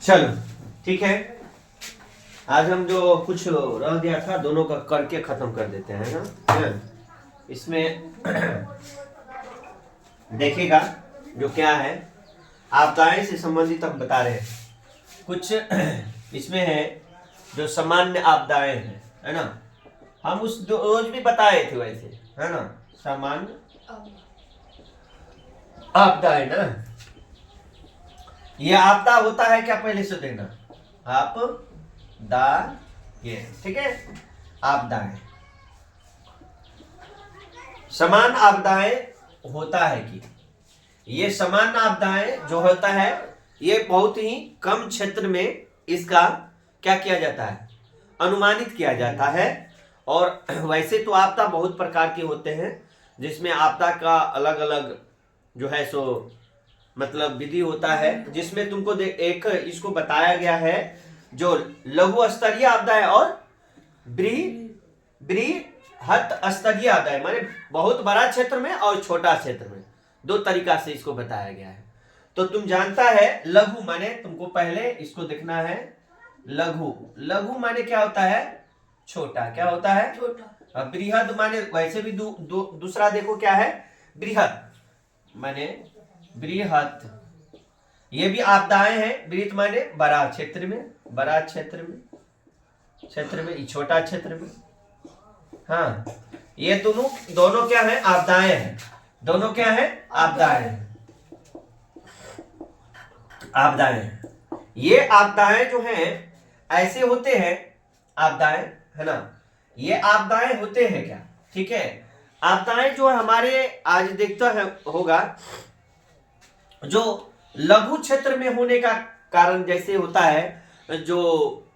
चलो ठीक है। आज हम जो कुछ रह गया था दोनों का करके खत्म कर देते हैं ना। इसमें देखिएगा जो क्या है आपदाएं से संबंधित हम बता रहे हैं कुछ। इसमें है जो सामान्य आपदाएं हैं, है ना। हम उस रोज भी बताए थे वैसे, है ना। सामान्य आपदाएं ना, ये आपदा होता है क्या पहले से देखना। आपदा, ये ठीक है। आपदाएं, समान आपदाएं होता है कि ये समान आपदाएं जो होता है ये बहुत ही कम क्षेत्र में इसका क्या किया जाता है, अनुमानित किया जाता है। और वैसे तो आपदा बहुत प्रकार के होते हैं जिसमें आपदा का अलग अलग जो है सो मतलब विधि होता है, जिसमें तुमको एक इसको बताया गया है जो लघु स्तरीय आपदा है और बृहत स्तरीय आपदा है। माने बहुत बड़ा क्षेत्र में और छोटा क्षेत्र में, दो तरीका से इसको बताया गया है। तो तुम जानता है लघु माने, तुमको पहले इसको देखना है। लघु, लघु माने क्या होता है, छोटा। क्या होता है, छोटा। बृहद माने वैसे भी दूसरा देखो क्या है, बृहद माने बृहत। ये भी आपदाएं हैं। बृहत माने बड़ा क्षेत्र में, बड़ा क्षेत्र में, क्षेत्र में, छोटा क्षेत्र में। हाँ, ये दोनों क्या है, आपदाएं हैं। दोनों क्या है, आपदाएं हैं। आपदाएं हैं। ये आपदाएं जो हैं ऐसे होते हैं, आपदाएं, है ना। ये आपदाएं होते हैं क्या, ठीक है। आपदाएं जो हमारे आज देखता है होगा जो लघु क्षेत्र में होने का कारण जैसे होता है, जो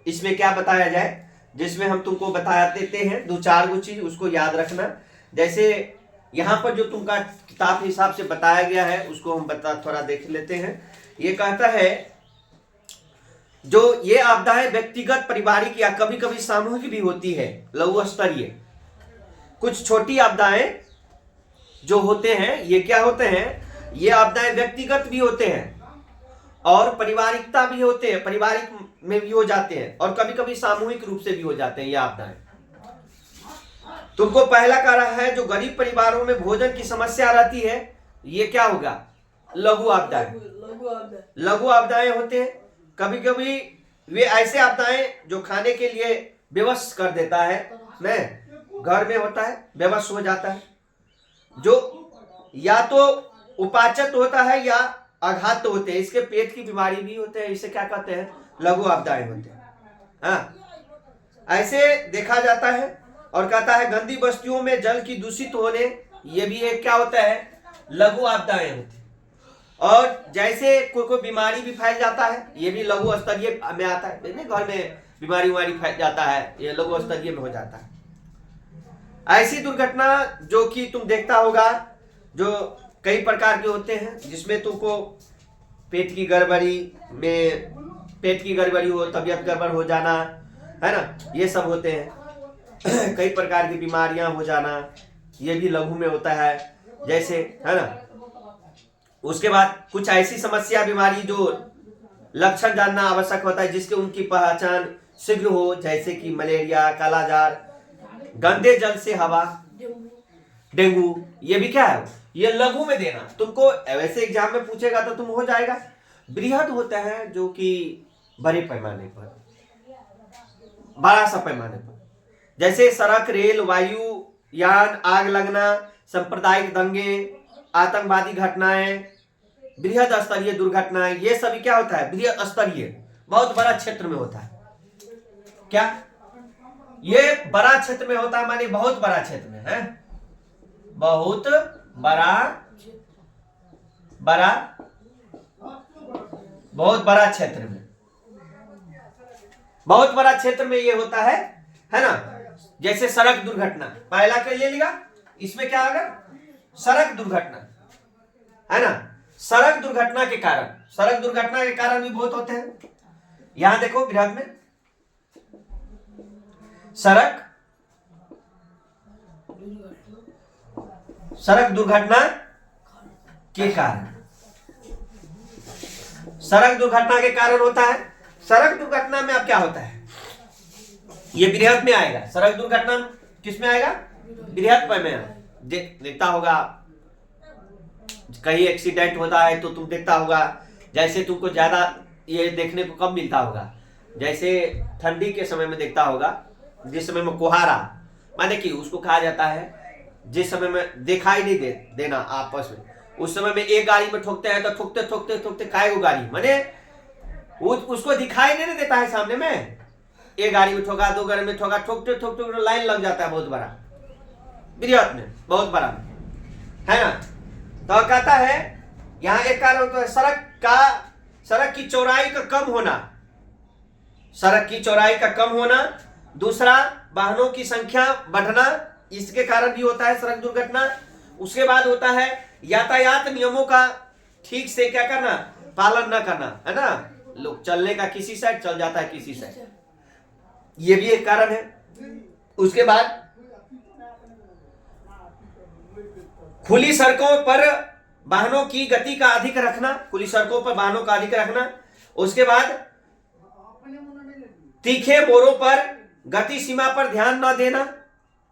इसमें क्या बताया जाए, जिसमें हम तुमको बता देते हैं दो चार गो चीज, उसको याद रखना। जैसे यहां पर जो तुमका किताब हिसाब से बताया गया है उसको हम थोड़ा देख लेते हैं। ये कहता है जो ये आपदाएं व्यक्तिगत, पारिवारिक या कभी कभी सामूहिक भी होती है, लघु स्तरीय। कुछ छोटी आपदाएं जो होते हैं ये क्या होते हैं, ये आपदाएं व्यक्तिगत भी होते हैं और पारिवारिकता भी होते हैं, पारिवारिक में भी हो जाते हैं और कभी कभी सामूहिक रूप से भी हो जाते हैं ये आपदाएं। तुमको पहला कह रहा है जो गरीब परिवारों में भोजन की समस्या रहती है, ये क्या होगा, लघु आपदाएं। लघु आपदाएं होते हैं। कभी कभी वे ऐसे आपदाएं जो खाने के लिए बेबस कर देता है, नहीं घर में होता है, बेबस हो जाता है, जो या तो उपाचत होता है या आघात होते हैं, इसके पेट की बीमारी भी होते हैं, इसे क्या कहते हैं, लघु आपदाएं होते हैं। हाँ, ऐसे देखा जाता है। और कहता है गंदी बस्तियों में जल की दूषित होने, ये भी एक क्या होता है, लघु आपदाएं होती है। और जैसे कोई बीमारी भी फैल जाता है, ये भी लघु स्तरीय में आता है। घर में बीमारी फैल जाता है, ये लघु स्तरीय में हो जाता है। ऐसी दुर्घटना जो कि तुम देखता होगा जो कई प्रकार के होते हैं, जिसमें तुमको पेट की गड़बड़ी हो, तबीयत गड़बड़ हो जाना, है ना, ये सब होते हैं। कई प्रकार की बीमारियां हो जाना, ये भी लघु में होता है, जैसे, है ना। उसके बाद कुछ ऐसी समस्या, बीमारी जो लक्षण जानना आवश्यक होता है, जिसके उनकी पहचान शीघ्र हो, जैसे कि मलेरिया, कालाजार, गंदे जल से हवा, डेंगू, ये भी क्या है, ये लघु में देना। तुमको वैसे एग्जाम में पूछेगा तो तुम हो जाएगा। बृहद होता है जो कि बड़े पैमाने पर, बड़ा सा पैमाने पर, जैसे सड़क, रेल, वायु यान, आग लगना, सांप्रदायिक दंगे, आतंकवादी घटनाएं, बृहद स्तरीय दुर्घटनाएं, ये सभी क्या होता है, बृहद स्तरीय, बहुत बड़ा क्षेत्र में होता है। क्या ये बड़ा क्षेत्र में होता है, माने बहुत बड़ा क्षेत्र में है, बहुत बहुत बड़ा क्षेत्र में, बहुत बड़ा क्षेत्र में ये होता है ना। जैसे सड़क दुर्घटना पहला के ले लेगा, इसमें क्या होगा, सड़क दुर्घटना, है ना। सड़क दुर्घटना के कारण भी बहुत होते हैं। यहां देखो बृहद में सड़क दुर्घटना के कारण, सड़क दुर्घटना के कारण होता है। सड़क दुर्घटना में अब क्या होता है, ये बृहद में आएगा। सड़क दुर्घटना किस में आएगा, बृहद में। देखता होगा कहीं एक्सीडेंट होता है तो तुम देखता होगा, जैसे तुमको ज्यादा ये देखने को कब मिलता होगा, जैसे ठंडी के समय में देखता होगा, जिस समय में कोहारा, माने कि उसको कहा जाता है जिस समय में दिखाई नहीं देना आपस में, उस समय में एक गाड़ी में ठोकते हैं तो ठोकते ठोकते ठोकते काय वो गाड़ी, माने उसको दिखाई नहीं देता है सामने में, एक गाड़ी में ठोका, दो गाड़ी में ठोका, ठोकते ठोकते लाइन लग जाता है बहुत बड़ा, बृहद में बहुत बड़ा है ना। तो कहता है यहाँ एक कारण तो है सड़क की चौड़ाई का कम होना, सड़क की चौड़ाई का कम होना। दूसरा, वाहनों की संख्या बढ़ना, इसके कारण भी होता है सड़क दुर्घटना। उसके बाद होता है यातायात नियमों का ठीक से क्या करना, पालन न करना, है ना। लोग चलने का किसी साइड चल जाता है किसी साइड, ये भी एक कारण है। उसके बाद खुली सड़कों पर वाहनों की गति का अधिक रखना, खुली सड़कों पर वाहनों का अधिक रखना। उसके बाद तीखे मोड़ों पर गति सीमा पर ध्यान न देना,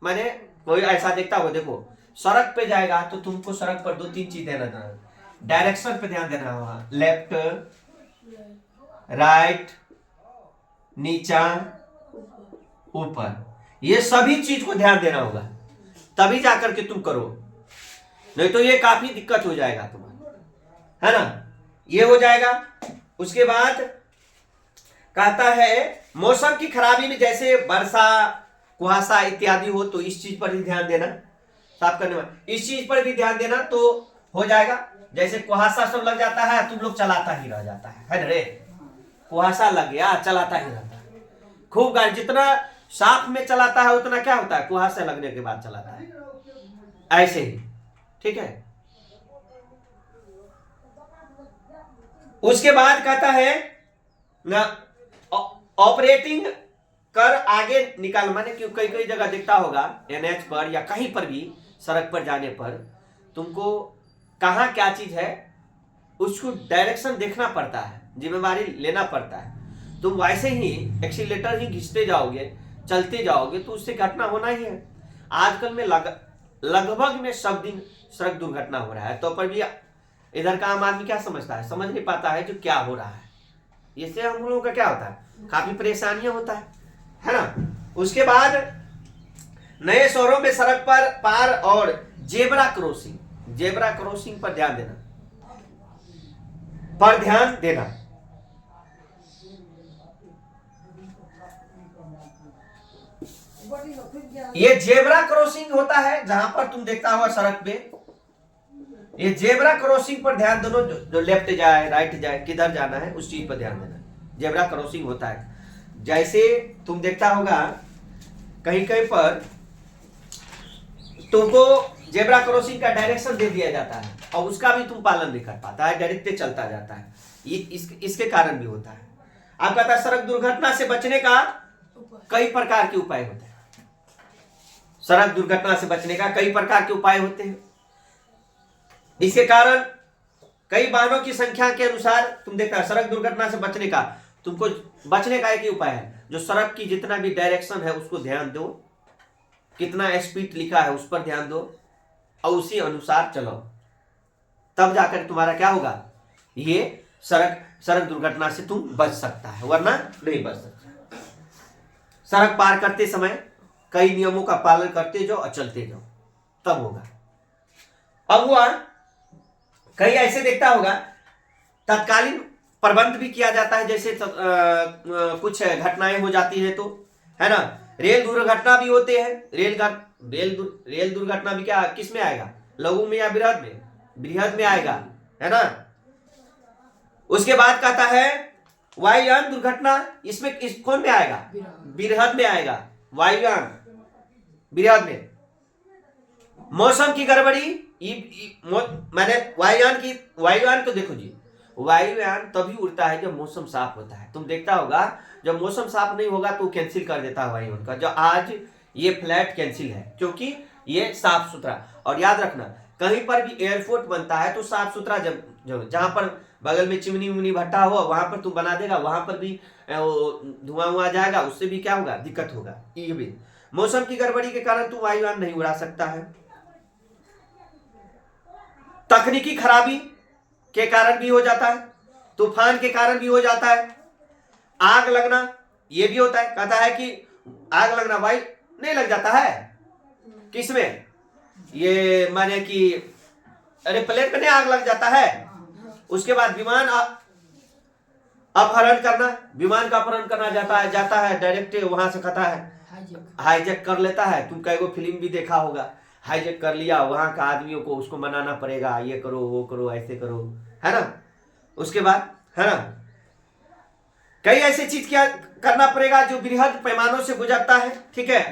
माने कोई ऐसा देखता हो, देखो सड़क पे जाएगा तो तुमको सड़क पर 2-3 चीज देना, डायरेक्शन पे ध्यान देना होगा, लेफ्ट राइट नीचा ऊपर, ये सभी चीज को ध्यान देना होगा, तभी जाकर के तुम करो, नहीं तो ये काफी दिक्कत हो जाएगा तुम्हारा, है ना, ये हो जाएगा। उसके बाद कहता है मौसम की खराबी में जैसे वर्षा कुहासा इत्यादि हो तो इस चीज पर भी ध्यान देना, साफ करने में इस चीज पर भी ध्यान देना तो हो जाएगा। जैसे कुहासा सब लग जाता है, तुम लोग चलाता ही रह जाता है ना रे, कुहासा लग गया चलाता ही रहता है खूब गाड़ी, जितना साफ में चलाता है उतना क्या होता है, कुहासा लगने के बाद चलाता है, ऐसे ही, ठीक है। उसके बाद कहता है ना ऑपरेटिंग कर आगे निकाल, माने क्यों कई कई जगह दिखता होगा एनएच पर या कहीं पर भी सड़क पर जाने पर तुमको कहां क्या चीज है उसको डायरेक्शन देखना पड़ता है, जिम्मेवारी लेना पड़ता है। तुम वैसे ही एक्सीलेटर ही घिसते जाओगे, चलते जाओगे तो उससे घटना होना ही है। आजकल में लगभग में सब दिन सड़क दुर्घटना हो रहा है, तो पर भी इधर का आम आदमी क्या समझता है, समझ नहीं पाता है जो क्या हो रहा है। इससे हम लोगों का क्या होता है, काफी परेशानियां होता है ना। उसके बाद नए शहरों में सड़क पर पार और जेब्रा क्रॉसिंग पर ध्यान देना, ये जेब्रा क्रॉसिंग होता है जहां पर तुम देखता होगा सड़क पे, ये जेब्रा क्रॉसिंग पर ध्यान दोनों, जो लेफ्ट जाए राइट जाए किधर जाना है उस चीज पर ध्यान देना, जेब्रा क्रॉसिंग होता है। जैसे तुम देखता होगा कहीं कहीं पर तुमको जेब्रा क्रॉसिंग का डायरेक्शन दे दिया जाता है और उसका भी तुम पालन नहीं कर पाता है, डायरेक्ट चलता जाता है, ये इसके कारण भी होता है। आप कहता है सड़क दुर्घटना से बचने का कई प्रकार के उपाय होते हैं, सड़क दुर्घटना से बचने का कई प्रकार के उपाय होते हैं। इसके कारण कई वाहनों की संख्या के अनुसार तुम देखता है सड़क दुर्घटना से बचने का, तुमको बचने का एक ही उपाय है, जो सड़क की जितना भी डायरेक्शन है उसको ध्यान दो, कितना स्पीड लिखा है उस पर ध्यान दो और उसी अनुसार चलो, तब जाकर तुम्हारा क्या होगा, ये सड़क दुर्घटना से तुम बच सकता है, वरना नहीं बच सकता। सड़क पार करते समय कई नियमों का पालन करते जाओ और चलते जाओ, तब होगा। अब हुआ कहीं ऐसे देखता होगा तत्कालीन प्रबंध भी किया जाता है, जैसे कुछ घटनाएं हो जाती है तो, है ना, रेल दुर्घटना भी होते हैं। रेल दुर्घटना भी क्या किस में आएगा, लघु में या बृहद में, बृहद में आएगा, है ना। उसके बाद कहता है वायुयान दुर्घटना, इसमें कौन में आएगा, बृहद में आएगा, वायुयान बृहद में। मौसम की गड़बड़ी, मैंने वायुयान तो देखो जी, वायुयान तभी उड़ता है जब मौसम साफ होता है। तुम देखता होगा जब मौसम साफ नहीं होगा तो कैंसिल कर देता है वायुयान का, जो आज ये फ्लैट कैंसिल है क्योंकि ये साफ सुथरा। और याद रखना कहीं पर भी एयरपोर्ट बनता है तो साफ सुथरा जगह, जहां पर बगल में चिमनी उमनी भट्टा हो वहां पर तुम बना देगा, वहां पर भी धुआं हुआ जाएगा, उससे भी क्या होगा, दिक्कत होगा। ये भी मौसम की गड़बड़ी के कारण तुम वायुयान नहीं उड़ा सकता है। तकनीकी खराबी के कारण भी हो जाता है, तूफान के कारण भी हो जाता है, आग लगना ये भी होता है। कहता है कि आग लगना, भाई नहीं लग जाता है किसमें, ये माने कि अरे प्लेन में आग लग जाता है। उसके बाद विमान अपहरण करना, विमान का अपहरण करना जाता है डायरेक्ट वहां से, कहता है हाईजैक कर लेता है। तुम कई गो फिल्म भी देखा होगा, हाईजैक कर लिया, वहां का आदमियों को उसको मनाना पड़ेगा, ये करो वो करो ऐसे करो, है ना। उसके बाद है ना कई ऐसे चीज क्या करना पड़ेगा जो बृहद पैमानों से गुजरता है, ठीक है।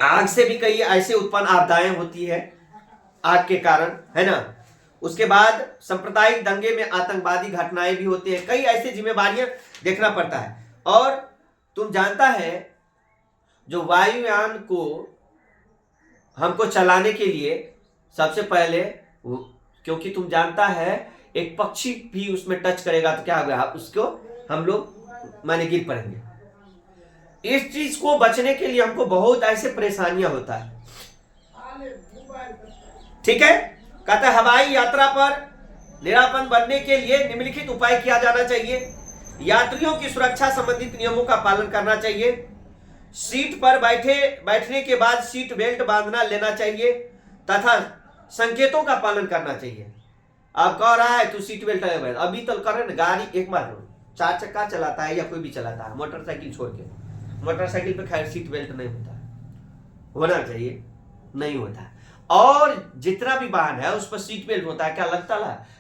आग से भी कई ऐसे उत्पन्न आपदाएं होती है आग के कारण, है ना। उसके बाद सांप्रदायिक दंगे में आतंकवादी घटनाएं भी होती है, कई ऐसी जिम्मेवारियां देखना पड़ता है। और तुम जानता है जो वायुयान को हमको चलाने के लिए सबसे पहले, क्योंकि तुम जानता है एक पक्षी भी उसमें टच करेगा तो क्या होगा, उसको हम लोग माने गिर पड़ेंगे। इस चीज को बचने के लिए हमको बहुत ऐसे परेशानियां होता है, ठीक है। कहता है हवाई यात्रा पर निरापद बनने के लिए निम्नलिखित उपाय किया जाना चाहिए। यात्रियों की सुरक्षा संबंधित नियमों का पालन करना चाहिए। सीट पर बैठने के बाद सीट बेल्ट बांधना लेना चाहिए तथा संकेतों का पालन करना चाहिए। आप कह रहा है तू सीट बेल्ट लगा, अभी तो करे ना गाड़ी, एक बार 4 चक्का चलाता है या कोई भी चलाता है, मोटरसाइकिल छोड़ के, मोटरसाइकिल पे खैर सीट बेल्ट नहीं होता है, होना चाहिए, नहीं होता है। और जितना भी वाहन है उस पर सीट बेल्ट होता है, क्या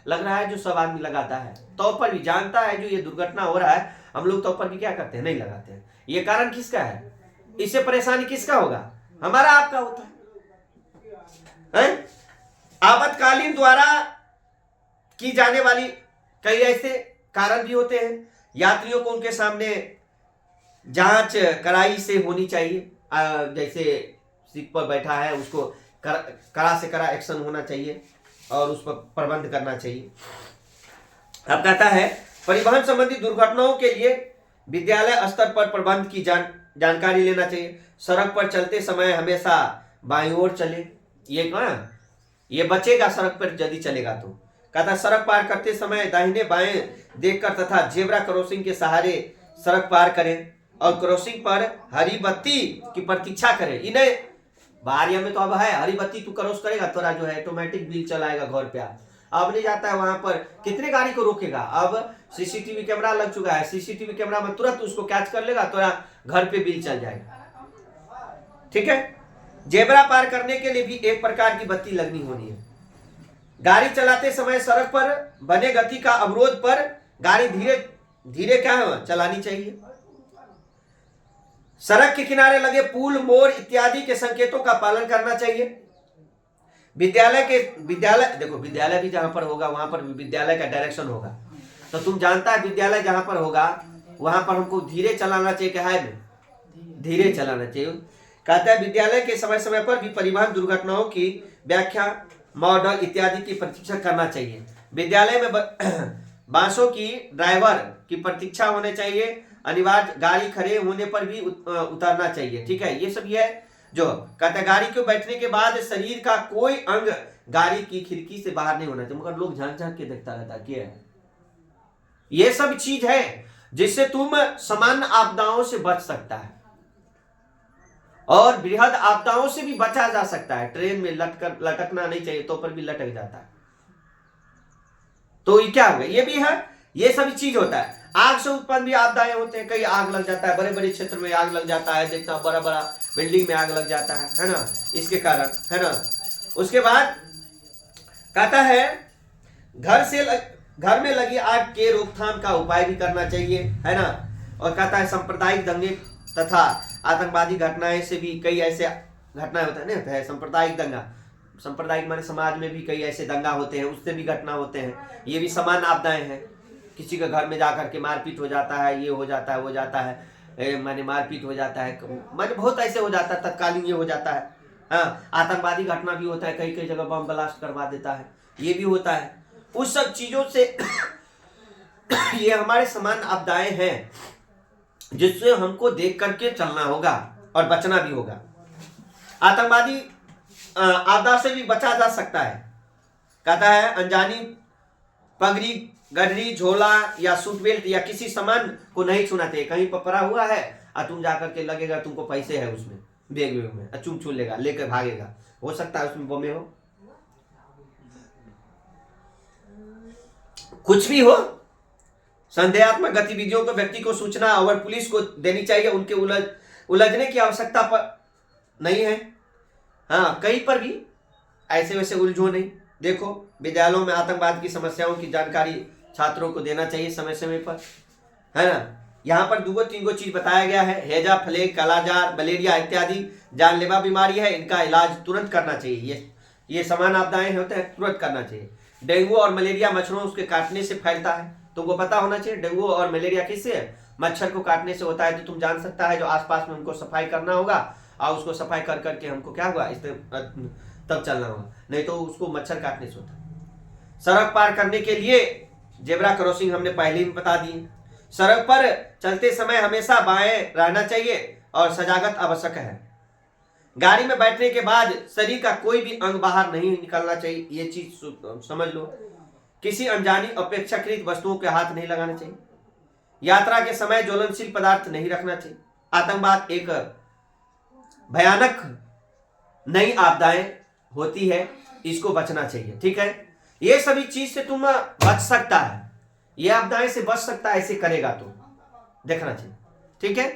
लग रहा है जो सब आदमी लगाता है, तो पर भी जानता है जो ये दुर्घटना हो रहा है, हम लोग तो पर भी क्या करते हैं, नहीं लगाते हैं। ये कारण किसका है, इससे परेशानी किसका होगा, हमारा आपका होता है। आपातकालीन द्वारा की जाने वाली कई ऐसे कारण भी होते हैं। यात्रियों को उनके सामने जांच कड़ाई से होनी चाहिए, जैसे सीट पर बैठा है उसको कड़ा से कड़ा एक्शन होना चाहिए और उस पर प्रबंध करना चाहिए। अब कहता है परिवहन संबंधी दुर्घटनाओं के लिए विद्यालय स्तर पर प्रबंध की जानकारी लेना चाहिए। सड़क पर चलते समय हमेशा बाईं ओर चले, ये बचेगा सड़क पर यदि चलेगा तो। कहता सड़क पार करते समय दाहिने बाएं देखकर तथा जेब्रा क्रॉसिंग के सहारे सड़क पार करें और क्रॉसिंग पर हरी बत्ती की प्रतीक्षा करें। इन्हें बाहरिया में तो अब है हरी बत्ती तू क्रॉस करेगा तोरा जो है ऑटोमेटिक बिल चलाएगा घर पे। अब नहीं जाता है वहां पर, कितने गाड़ी को रोकेगा, अब सीसीटीवी कैमरा लग चुका है, सीसीटीवी कैमरा में तुरंत उसको कैच कर लेगा, तोरा घर पे बिल चल जाएगा, ठीक है। जेब्रा पार करने के लिए भी एक प्रकार की बत्ती लगनी होनी है। गाड़ी चलाते समय सड़क पर बने गति का अवरोध पर गाड़ी धीरे धीरे क्या है चलानी चाहिए। सड़क के किनारे लगे पुल, मोड़ इत्यादि के संकेतों का पालन करना चाहिए। विद्यालय देखो विद्यालय भी जहां पर होगा वहां पर विद्यालय का डायरेक्शन होगा, तो तुम जानता है विद्यालय जहां पर होगा वहां पर हमको धीरे चलाना चाहिए, क्या है धीरे चलाना चाहिए। कहता है विद्यालय के समय समय पर भी परिवहन दुर्घटनाओं की व्याख्या, मॉडल इत्यादि की प्रतीक्षा करना चाहिए। विद्यालय में बासों की ड्राइवर की प्रतीक्षा होने चाहिए। अनिवार्य गाड़ी खड़े होने पर भी उतरना चाहिए, ठीक है। ये सब ये है जो कहता है गाड़ी को बैठने के बाद शरीर का कोई अंग गाड़ी की खिड़की से बाहर नहीं होना चाहिए, मगर लोग झांक झांक के देखता रहता क्या है। ये सब चीज है जिससे तुम सामान्य आपदाओं से बच सकता है और बृहद आपदाओं से भी बचा जा सकता है। ट्रेन में लटकना नहीं चाहिए, तो पर भी लटक जाता है, तो ये क्या हो गया, ये भी है, ये सभी चीज होता है। आग से उत्पन्न भी आपदाएं होते हैं, कई आग लग जाता है, बड़े बड़े क्षेत्र में आग लग जाता है, देखना बड़ा बड़ा बिल्डिंग में आग लग जाता है ना, इसके कारण, है ना। उसके बाद कहता है घर में लगी आग के रोकथाम का उपाय भी करना चाहिए, है ना। और कहता है सांप्रदायिक दंगे तथा आतंकवादी घटनाएं से भी कई ऐसे घटनाएं होता है ना, सांप्रदायिक दंगा, सांप्रदायिक माने समाज में भी कई ऐसे दंगा होते हैं, उससे भी घटना होते हैं, ये भी समान आपदाएं हैं। किसी के घर में जाकर के मारपीट हो जाता है, ये हो जाता है, वो जाता है, माने मारपीट हो जाता है, माने बहुत ऐसे हो जाता है, तत्कालीन ये हो जाता है। हाँ, आतंकवादी घटना भी होता है, कई कई जगह बम ब्लास्ट करवा देता है, ये भी होता है। उस सब चीजों से ये हमारे समान आपदाएं हैं जिससे हमको देख करके चलना होगा और बचना भी होगा। आतंकवादी आपदा से भी बचा जा सकता है। कहता है अनजानी पगड़ी, गडरी, झोला या सूट बेल्ट या किसी सामान को नहीं छूना चाहिए। कहीं पर पड़ा हुआ है और तुम जाकर के लगेगा तुमको पैसे है उसमें, बैग में, चुम छू लेगा, लेकर भागेगा, हो सकता है उसमें बमे हो, कुछ भी हो। संदेहात्मक गतिविधियों को व्यक्ति को सूचना और पुलिस को देनी चाहिए। उनके उलझने की आवश्यकता पर नहीं है। हाँ, कहीं पर भी ऐसे वैसे उलझो नहीं। देखो, विद्यालयों में आतंकवाद की समस्याओं की जानकारी छात्रों को देना चाहिए समय समय पर, है ना। यहाँ पर 2-3 चीज बताया गया है। हैजा, प्लेग, कालाजार, मलेरिया इत्यादि जानलेवा बीमारी है, इनका इलाज तुरंत करना चाहिए। ये समान आपदाएं होते हैं, तुरंत करना चाहिए। डेंगू और मलेरिया मच्छरों उसके काटने से फैलता है, तुमको पता होना चाहिए। डेंगू और मलेरिया किससे है? मच्छर को काटने से होता है। तो तुम जान सकता है जो आसपास में हमको सफाई करना होगा और उसको सफाई कर करके हमको क्या हुआ तब चलना होगा, नहीं तो उसको मच्छर काटने से होता है। सड़क पार करने के लिए जेब्रा क्रॉसिंग हमने पहले ही बता दी। सड़क पर चलते समय हमेशा बाएं रहना चाहिए और सजागत आवश्यक है। गाड़ी में बैठने के बाद शरीर का कोई भी अंग बाहर नहीं निकलना चाहिए, ये चीज समझ लो। किसी अनजानी अपेक्षाकृत वस्तुओं के हाथ नहीं लगाना चाहिए। यात्रा के समय ज्वलनशील पदार्थ नहीं रखना चाहिए। आतंकवाद एक भयानक नई आपदाएं होती है, इसको बचना चाहिए, ठीक है। ये सभी चीज से तुम बच सकता है, ये आपदाएं से बच सकता है, ऐसे करेगा तो देखना चाहिए, ठीक है।